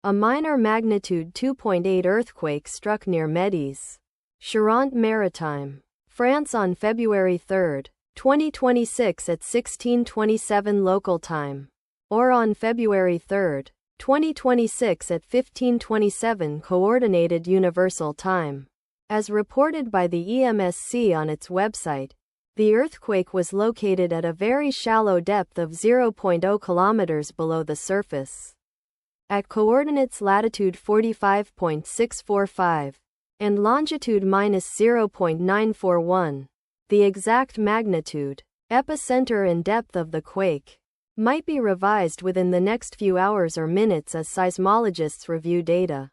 A minor magnitude 2.8 earthquake struck near Medis, Charente-Maritime, France on February 3, 2026 at 16:27 local time, or on February 3, 2026 at 15:27 Coordinated Universal Time. As reported by the EMSC on its website, the earthquake was located at a very shallow depth of 0.0 kilometers below the surface, at coordinates latitude 45.645 and longitude -0.941. The exact magnitude, epicenter and depth of the quake might be revised within the next few hours or minutes as seismologists review data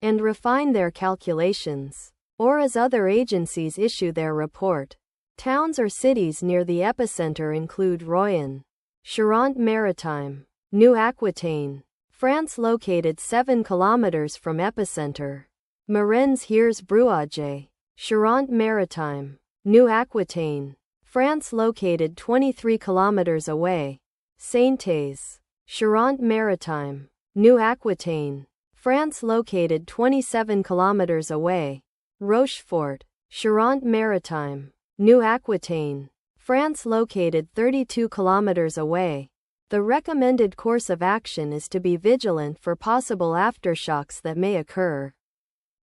and refine their calculations, or as other agencies issue their report. Towns or cities near the epicenter include Royan, Charente-Maritime, New Aquitaine, France located 7 kilometers from epicenter, Marennes-Hiers-Brouage, Charente-Maritime, New Aquitaine, France located 23 kilometers away, Saintes, Charente-Maritime, New Aquitaine, France located 27 kilometers away, Rochefort, Charente-Maritime, New Aquitaine, France located 32 kilometers away. The recommended course of action is to be vigilant for possible aftershocks that may occur.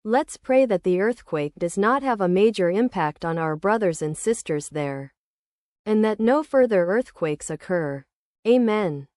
Let's pray that the earthquake does not have a major impact on our brothers and sisters there, and that no further earthquakes occur. Amen.